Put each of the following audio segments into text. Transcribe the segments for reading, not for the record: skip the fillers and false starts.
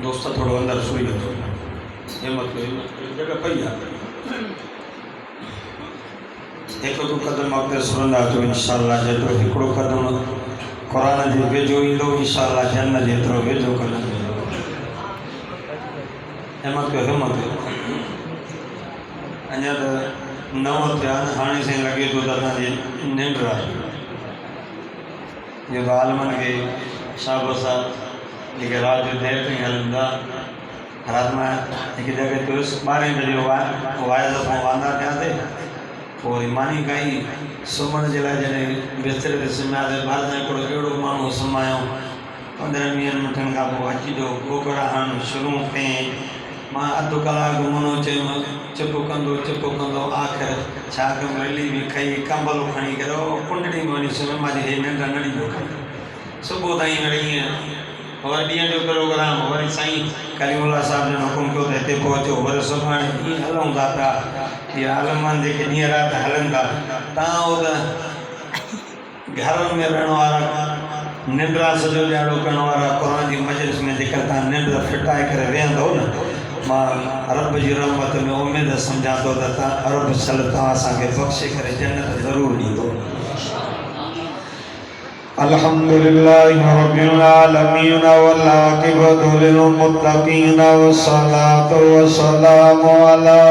दोस्त थोड़ो अंदर सुई वठो हिम्मत कयो जगह पई आहे हिकु दो कदम अॻिते सुरंदा अचो इंशाअल्लाह जेतिरो हिकिड़ो कदम क़ुरान जे वेझो ईंदो इंशाअल्लाह जन्नत जेतिरो वेझो कदम हिम्मत कयो अञा त 9 थिया हाणे साईं लॻे थो त असांजी निंड आहे जो आलमनि खे शाबस आहे जेके राति जो देरि ताईं हलनि था राति मां हिकु जॻह ते 12 बजे वाइद खां वांदा थियासीं पोइ वरी मानी कई सुम्हण जे लाइ जॾहिं बिस्तरे ते सुम्हियासीं ॿार सां हिकिड़ो अहिड़ो माण्हू सुम्हायो 15 मिंटनि खां पोइ अची जो गोगड़ा हणणु शुरू कयईं मां अधु कलाकु मुनो चयुमि चुप कंदो आख़िर छा कयूं रली बि खई कंबल खणी करे कुंडड़ी में वञी सुम्हियो मां हे निंड न ॾींदो सुबुह ताईं वरी ईअं वरी ॾींहं जो प्रोग्राम वरी साईं कलीमुल्ला साहिब जो हुकुम कयो त हिते पहुचो वरी सुभाणे ईअं हलूं था पिया इहे आलमान जेके ॾींहं राति हलनि था तव्हां उहो त घरनि में रहण वारा निंड्रा सॼो ॾियारो करण वारा क़ुर जी मजलिस में जेकर तव्हां निंड फिटाए करे वेहंदव न मां रब जी रहमत में उमेद सम्झां थो त अरब सल तव्हां असांखे बख़्शे करे जन्नत ज़रूरु ॾींदो अल्हम्दुलिल्लाहि रब्बिल आलमीन वल आक़िबतु लिल मुत्तक़ीन वस्सलातु वस्सलामु अला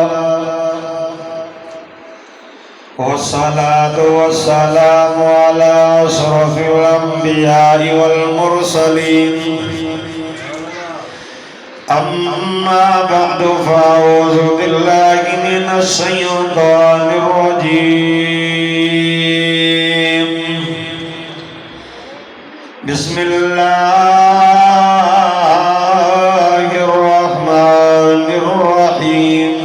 अशरफिल अंबिया'i वल मुरसलीन अम्मा बअदु फअऊज़ु बिल्लाहि मिनश शैतानिर रजीम बिस्मिल्लाहिर रहमानिर रहीम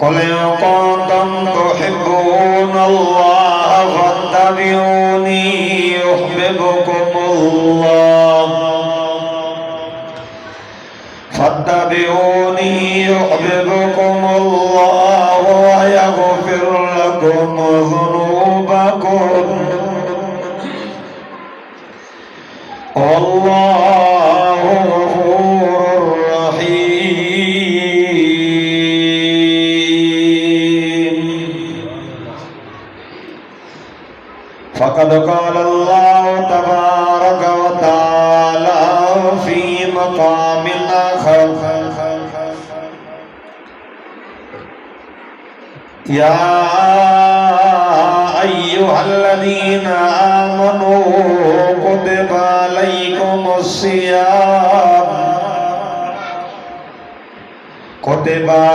क़ुल इन कुंतुम तुहिब्बूनल्लाह फत्तबिऊनी युहब्बिबकुमुल्लाह व यग़फिर लकुम ज़ुनूबकुम वल्लाहु गफूरुर रहीम फ़क़द क़ाल अल्लाहु तबारक व तआला फ़ी मक़ामिन आख़र या अय्युहल्लज़ीना आमनू कुतिबा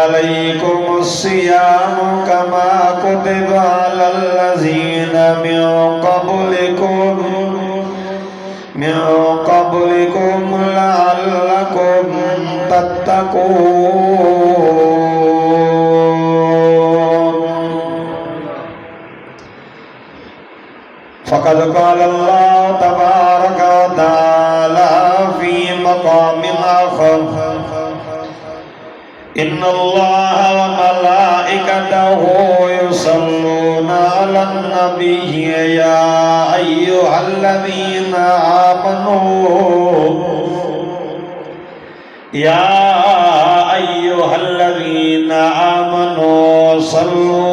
अलैकुमुस्सियाम कमा कुतिबा अलल्लज़ीना मिन क़ब्लिकुम लअल्लकुम तत्तक़ून फ़क़द क़ाल अल्लाहु तबारक व तआला फ़ी मक़ामिन आख़र इन्नल्लाह व मलाइकतहु युसल्लूना अलन नबिय्य या अय्युहल्लज़ीना आमनू सल्लू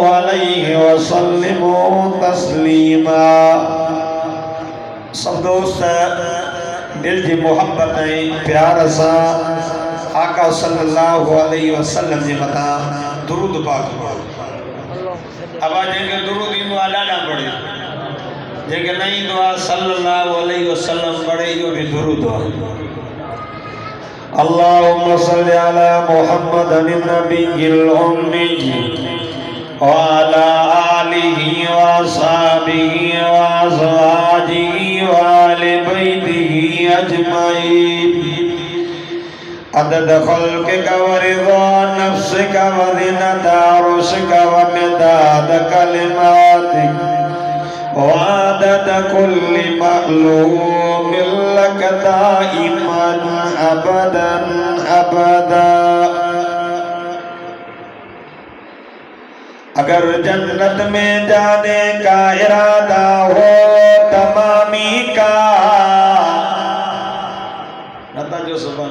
अलैहि व सल्लिमू तस्लीमा। सब दोस्त दिल जी मोहब्बत ऐं प्यार सां आका सल्लल्लाहु अलैहि वसल्लम जे मथां दुरूद पाक अबा जंहिंखे दुरूद ईंदो आहे ॾाढा पढ़े जंहिंखे न ईंदो आहे सल्लल्लाहु अलैहि वसल्लम पढ़े इहो बि दुरूद आहे। अल्लाहुम्मा सल्लि अला मुहम्मदिन नबिय्यिल उम्मी व अला आलिहि व असहाबिहि व अज़वाजिहि व आलि बैतिहि अजमईन अदद खल्क़िक व रिज़ा नफ्सिक व ज़िनता अर्शिक व मिदाद कलिमातिक व अदद कुल्लि मख़लूक़िन लक दाइमन अबदन अबदा। अगर जन्नत में जाने का इरादा हो तमामी का नता जो सुभान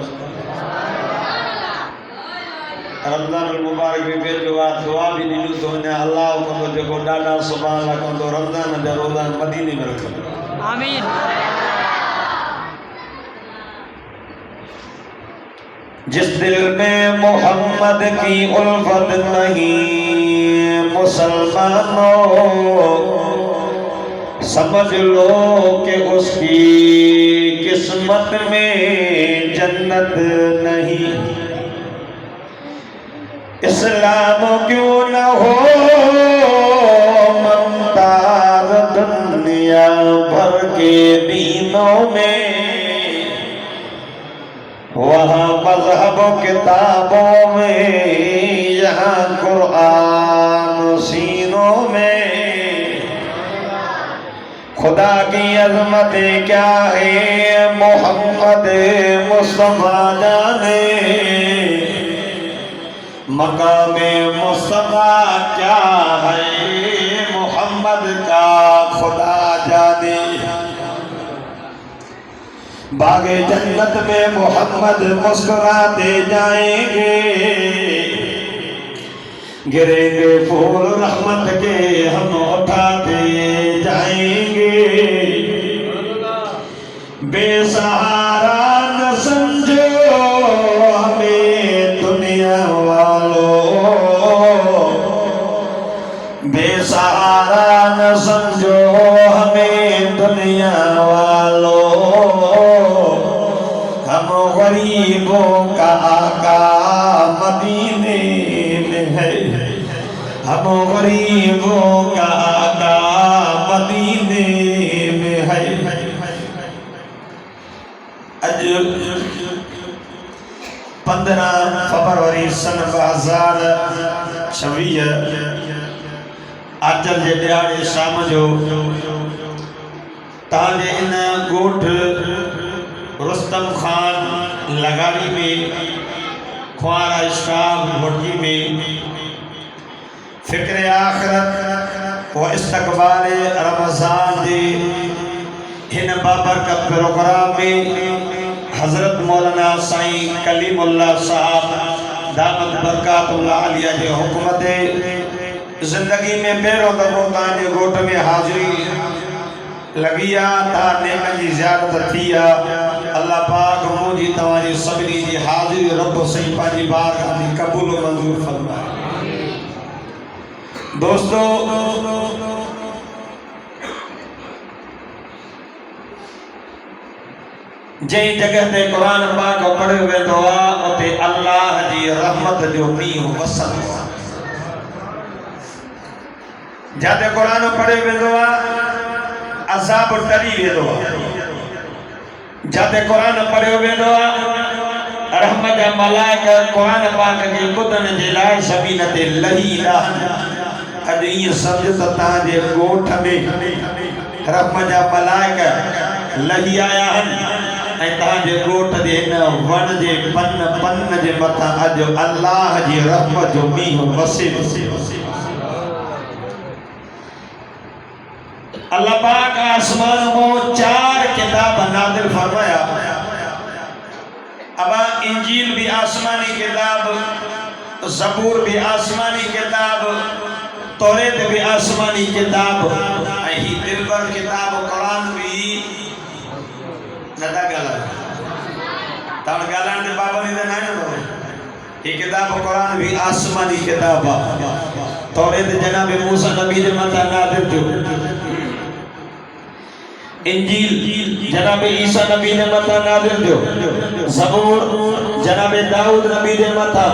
रमजान मुबारक में जो दुआ भी ॾिनो तो ने अल्लाह को जो ॾाढा सुभान अल्लाह को रमजान जा रोज़ा मदीने में रखो आमीन। जिस दिल में मोहम्मद की उल्फत नहीं मुसलमानों समझ लो कि उसकी किस्मत में जन्नत नहीं। इस्लाम क्यों न हो ममताज दुनिया भर के दीनों में, वहाँ मज़हब किताबों में यहाँ कुरान सीनों में। खुदा की अज़मतें क्या है मोहम्मद मुस्तफ़ा जाने, मकामे मुस्तफ़ा क्या है मोहम्मद का खुदा जाने। बागे जन्नत में मोहम्मद मुस्कुराते जाएंगे, गिरेंगे फूल रहमत के हम उठाते जाएंगे। बेसहारा न समझो हमें दुनिया वालों, बेसहारा न समझो हमें दुनिया वालों। हम गरीबों का आका मदीने में है, हम गरीबों का आका मदीने में है। अज 15 फरवरी सन 2026 अचल जे ॾियारे शाम जो तव्हांजे इन ॻोठ रुस्तम खान लगाड़ी में ख्वारा स्टाफ भुर्जी में फ़िक्र आखिरत व इस्तक़बाल रमज़ान जे हिन बाबरकत प्रोग्राम में हज़रत मौलाना साईं कलीमुल्लाह साहब दामत बरकातुल्लाह आलिया जे हुक्म ते ज़िंदगी में पहिरों दफ़ो तव्हांजे ॻोठ में हाज़िरी लगी आ, नेमत जी ज़ियारत थी आ। अल्लाह पाक मुझी तवारी सभी जी हाज़िरी रब सही पाजी बारगाह में कबूल व मंजूर फरमाए। दोस्तों जै जगह ते कुरान पाक पढ़ियो वेंदो आ उते अल्लाह जी रहमत जो मींहुं वसंदो आ। जाते कुरान पढ़ियो वेंदो आ अज़ाब टरी वेंदो आ। जाते कुरान पढ़ियो वेंदो आ रहमत जा मलाइका कुरान पाक खे ॿुधण जे लाइ ज़मीन ते लही रहनि। अॼु ईअं सम्झ त तव्हांजे ॻोठ में रहमत जा मलाइका लही आया आहिनि ऐं तव्हांजे ॻोठ जे हिन वण जे पन जे मथां अॼु अल्लाह जी रहमत जो मींहुं वसे। अल्लाह पाक आसमान में 4 किताब नाज़िल फरमाया। अब इंजील भी आसमानी किताब, ज़बूर भी आसमानी किताब, तौरेत भी आसमानी किताब, ही दिलबर किताब कुरान भी नदा गला तण गलान दे पाबंदी ते नहीं न। ये किताब कुरान भी आसमानी किताब आ। तौरेत जनाब मूसा नबी दे मथा नाज़िल थियो, इंजील जनाब ईसा नबी ने मथा नाज़िल थियो, ज़बूर जनाब दाऊद नबी दे मथा,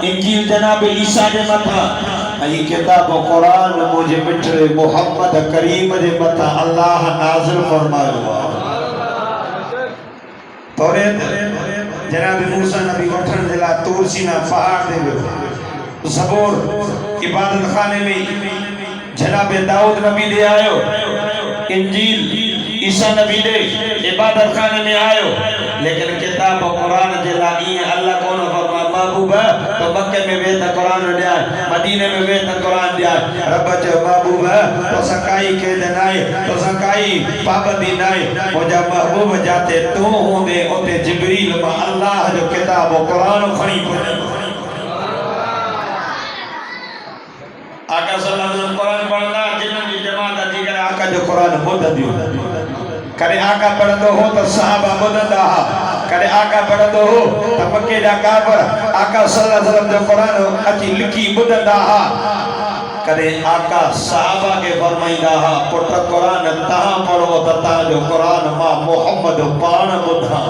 इंजील जनाब ईसा दे मथा, ये किताब कुरान मुझे मिठड़े मोहम्मद करीम दे मथा अल्लाह नाज़िल फरमायो। तौरेत जनाब मूसा नबी वठण जे लाइ तूर सीना पहाड़ ते वियो। ज़बूर इबादत खाने में जनाब दाऊद नबी दे आयो। इंजील ईसा नबी दे इबादत खाने में आयो। लेकिन किताब कुरान जे लाइ अल्लाह कोन फरमाया महबूब तो मक्के में वे त कुरान दिया मदीने में वे त कुरान दिया रब च महबूब तो सकाई के दनाए तो सकाई पाबंदी नाए मुझा महबूब जाते तू होंदे ओते जिब्रील मा अल्लाह जो किताब कुरान खणी आका सल्लल्लाहु अलैहि वसल्लम कुरान पढ़ना जिन्ना की जमात दी करे आका जो कुरान ॿुध दियो करे आका पढ़ंदो हो तो सहाबा ॿुधंदा हा करे आका पढ़ंदो हो तो मक्के जा काफर आका सल्लल्लाहु अलैहि वसल्लम जो कुरान अची लिखी ॿुधंदा हा करे आका सहाबा के फरमाईंदा हा पुट कुरान तहां पढ़ो त तहां जो कुरान मां मोहम्मद पाण ॿुधा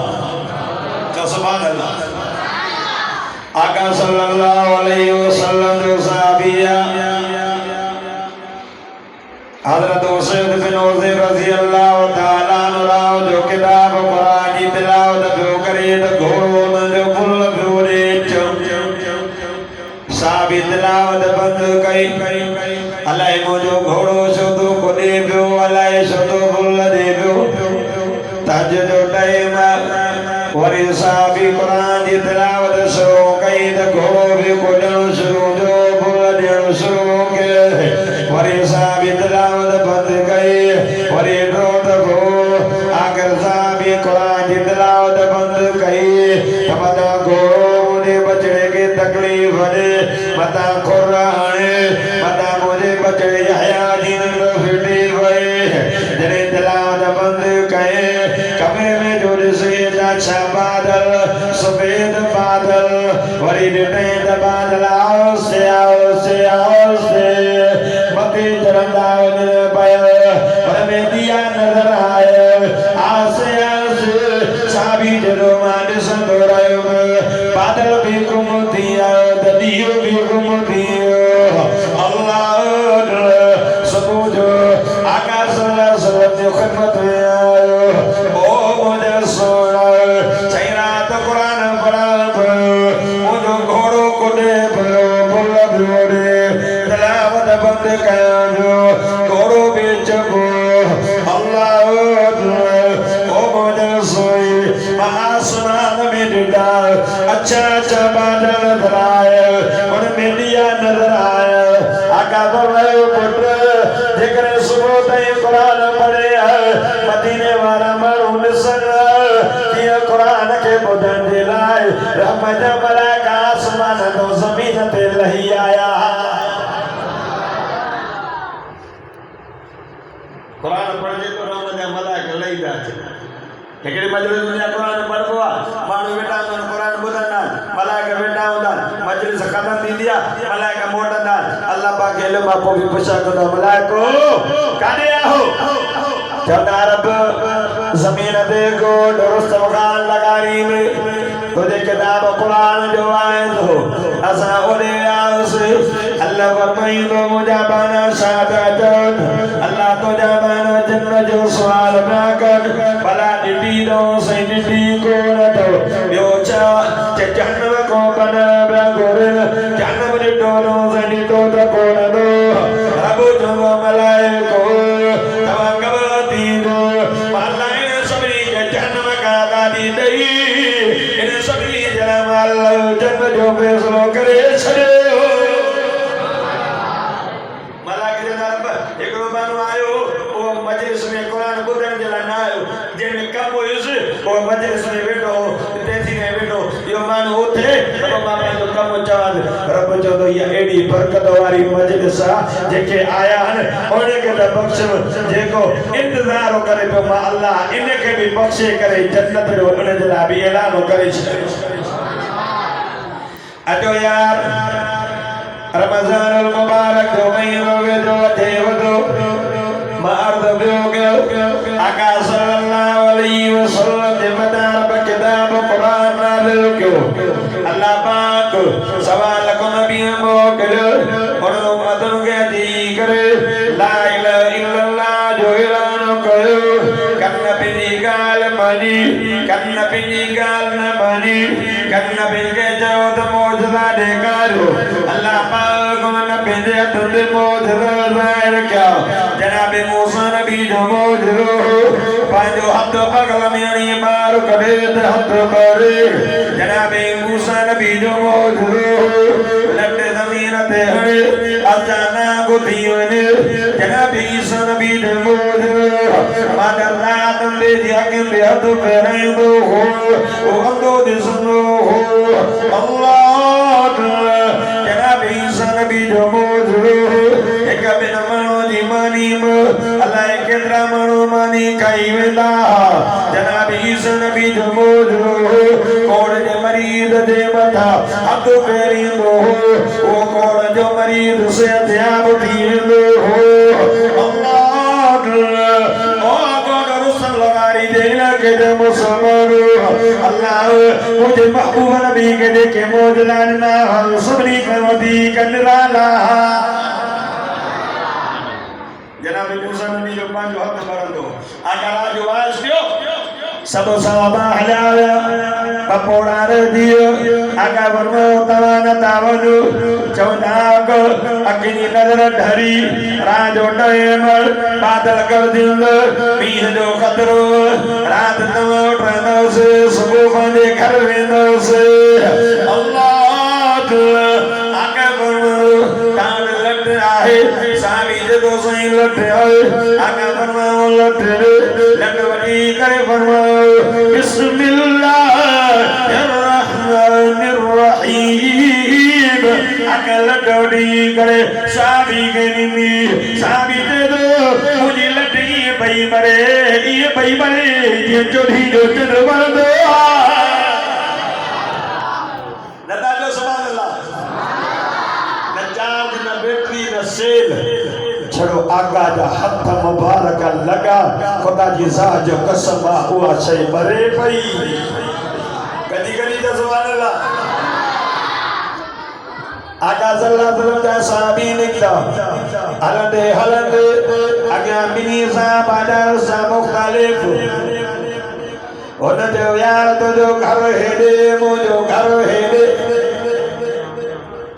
चओ सुभान अल्लाह आका सल्लल्लाहु अलैहि वसल्लम जो सहाबिया हजरत उसैद बिन हुज़ैर रज़ी अल्लाह तआला अन्हु जो किताब कुरान जी तिलावत पियो करे त घोड़ो उनजो फुल पियो ॾे साहबी तिलावत बंदि कई अलाए मुंहिंजो घोड़ो छो थो कुॾे पियो अलाए छो थो फुल ॾे पियो तहज्जुद जो टाइम वरी साहबी कुरान जी तिलावत शुरू कई त घोड़ो बि कुॾणु शुरू जो फुल ॾियणु शुरू कयो वरी साहबी तिलावत बंदि कई वरी आखिर साहबी कुरान जी तिलावत बंदि कई मता घोड़ो मुझे बचड़े के तकलीफ दे मता खुर हाणे मता मुझे बचड़े हया जी फिटी वए जने तिलावत बंदि कई कमरे में जो ॾिसे अच्छा बादल सफेद बादल वरी ॾिठे त बादल आओ से मथे चढ़ंदा वञनि पिया पर में दिया नज़र आए आसे साबी जॾो मां ॾिसंदो रहियुमि बादल बि गुम थी वियो त ॾींहुं बि गुम थी वियो अल्लाह सुबुह जो आका सल्लल्लाहु अलैहि वसल्लम जो ख़िदमत में आयो ओ मुंहिंजा सोना चई रात कुरान पढ़ा मुंहिंजो घोड़ो कुॾे पियो फुल पियो ॾे तिलावत बंदि कयां जो घोड़ो बि चबो अल्लाह ओ मुंहिंजा सोई मां आसमान में ॾिठा अच्छा बादल नज़र आया उनमें दिया नज़र आया आका फरमायो पुट जेकर सुबुह ताईं कुरान पढ़े मदीने वारा माण्हू ॾिसनि कीअं कुरान खे ॿुधण जे लाइ रहमत जा मलाइका आसमान तो ज़मीन ते लही आया कुरान पढ़जे तो रहमत जा मलाइका लही था अचनि हिकिड़ी मजलिस में कुरान पढ़बो आहे माण्हू वेठा हूंदा आहिनि कुरान ॿुधंदा आहिनि मलाइका वेठा हूंदा आहिनि मजलिस ख़तम थींदी आहे मलाइका मोटंदा आहिनि अल्लाह पाक इल्म मां पोइ बि पुछा कंदा मलाइको काॾे आहो चवंदा रब ज़मीन ते को दुरुस्त मकान लगारी में तुझे किताब कुरान जो आहे तो असां ओॾे वियासीं अल्लाह फरमाईंदो मुंहिंजा बाना छा था चवनि अल्लाह तुंहिंजा बाना जिन जो सुवाल पिया कनि भला ॾिठी तो सही ॾिठी कोन अथव ॿियो छा जहन्नम को बना पिया घुरनि जहन्नम ॾिठो तो सही ॾिठो त कोन अथव रब चवंदो मलाइको तव्हां ख़बर थींदो अल्लाह इन सभिनी खे जहन्नम खां आज़ादी ॾेई इन सभिनी जे लाइ जन्म जो फ़ैसिलो करे छॾियो हिकिड़ो माण्हू आयो उहो मजलिस में कुरान ॿुधण जे लाइ न आयो जंहिंमें कमु हुयुसि उहो मजलिस में वेठो तेज़ी में वेठो इहो माण्हू उथे त मां पंहिंजो कमु चवां रब चवंदो इहा अहिड़ी बरकत वारी मजलिस आहे जेके आया आहिनि उनखे त बख़्श जेको इंतज़ारु करे पियो मां अल्लाह इनखे बि बख़्शे करे जन्नत जो उन जे लाइ बि ऐलान करे छॾियो अचो यार रमज़ान अल मुबारक जो महीनो वेठो अचे वधो मर्द ॿियो कयो आका सल्लल्लाहु अलैहि वसल्लम जे मथां रब किताब कुरान नाज़िल कयो अल्लाह पाक सवा लख नबी मोकिलियो उन उम्मतुनि खे अची करे ला इलाहा इल्लल्लाह जो ऐलान कयो कन पंहिंजी ॻाल्हि मञी कन पंहिंजी ॻाल्हि न मञी कन पंहिंजे चयो त मौजज़ा ॾेखारियो अल्लाह पाक बेंदे तुंदे मोजरो ज़ाहिर क्या जनाब मूसा नबी जो मोजरो पांचो हथ पगल में मार करे हथ करे जनाब मूसा नबी जो मोजरो लट जमीन ते हड़े अचानक गुथियों ने जनाब ईसा नबी जो मोजरो मादर रात ले दिया के हथ पैरे दो हो ओ अंदो दिसनो हो अल्लाह जनाब ईसा नबी जो मोजरो एक बिन मनो जी मानी अल्लाह केतरा मनो मानी कई वेला जनाब ईसा नबी जो मोजरो कोड़ जे मरीज जे मथा हथ फेरींदो हो वो कोड़ जो मरीज से ध्यान थींदो हो अल्लाह ओ कोड़ रुसल लगारी देना के मुसलमान अल्लाह मुझे महबूब नबी के देखे मोजलाना सबरी करवदी कनराला जनाब मूसा नबी जो पांचो हथ भरंदो आकारा जो आवाज दियो सब साहबा हलाया पपोड़ा रे दियो आका वर्मो तवाना तावनु चौदाक अकिनी नजर ढरी राजो डयमर बादल कर दिल मीर जो खतरो रात तमो ट्रनो से सुबह बंदे घर वेंदो से अल्लाह आका वर्मो तान लट आहे सावी जो सही लट आहे आका वर्मो लट लटवरी करे वर्मो बिस्मिल्लाहिर्रहमानिर्रहीम अकल डोडी करे साबी के निमी साबी दे दो मुझे लटकी भाई मरे ये भाई मरे ये चोरी जो चल वर दो लता जो सुभान अल्लाह न चार्ज न बैटरी न सेल छड़ो आगा जा हथ मुबारक लगा खुदा जी ज़ात जो कसम हुआ शई मरे पई कदी कदी जो सुभान अल्लाह आका सल्लल्लाहु अलैहि वसल्लम जा सहाबी निकला हलंदे हलंदे अग्या बिनी साहब आजा सा मुख्तलिफ उन जो यार तो जो घर हेडे मुझो घर हेडे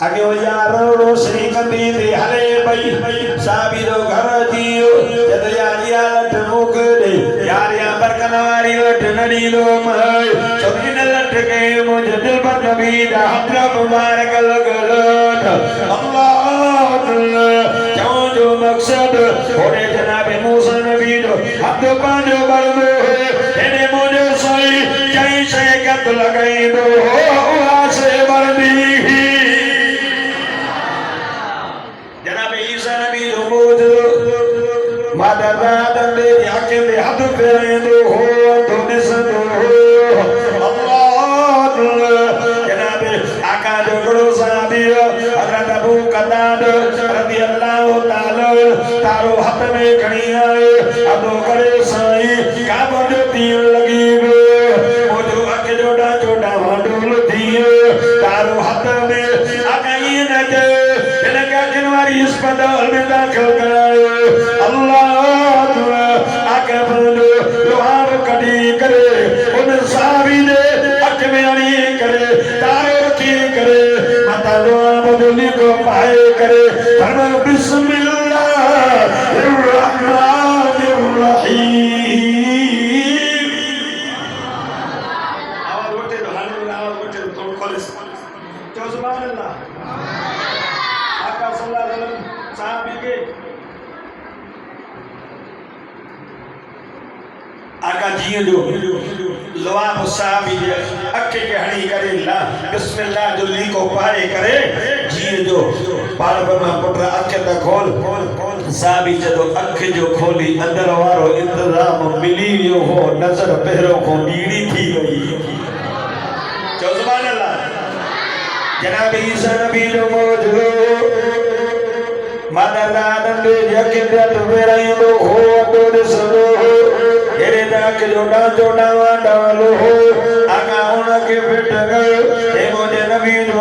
अगे यार रोशनी कंदी थी हले भाई साबी जो घर दियो जद यारिया लट मुक दे यारिया बरकनवारी लट नडी लो मय चौकी न लट के मुझे दिल पर नबी दा हथ मुबारक लगलत अल्लाह जो जो मकसद होरे जनाब मूसा नबी जो हथ पांजो बरदो एने मुझे सही कई से कत लगाई दो आसे बरदी मादर रादन दे याके दे हद फेरेंदो हो तो दिसंदो हो अल्लाह जनाब आका जो गुरु साहबी हजरत अबू कताद रज़ी अल्लाह ताला तारो हाथ में खणी आए अदो करे साईं काबो जो तीर लगी गो मोजो अख जोड़ा जोड़ा वाडोल दियो तारो हाथ में आका ये न के इनका किनवारी अस्पताल में दाखिल कराए अल्लाह आके बंदो लोहार कड़ी करे उन सावी दे अख में अणी करे तारो रखी करे माता लोहा बदली को पाए करे फरमान बिस्मिल्लाहिर्रहमानिर्रहीम आवाज उठे तो हाल आवाज उठे तो खोले तो सुभान अल्लाह आका सल्लल्लाहु अलैहि वसल्लम साहबी के आका जियो जो लवाब साहबी अख के हणी करे ला बिस्मिल्लाह जो ली को पाए करे जियो जो पाल पर पुत्र अख त खोल साहबी जदो अख जो खोली अंदर वारो इंतजाम मिली वियो हो नजर पहिरो को नीड़ी थी गई जो सुभान अल्लाह जनाब ईसा नबी जो मौजूद मादर आदम दे यके दे तो वेराइंदो हो तो दिसंदो हो एरे दाके जोड़ा जोड़ा वाडा लो हो आका उन के फिट गयो ए मोजे नबी जो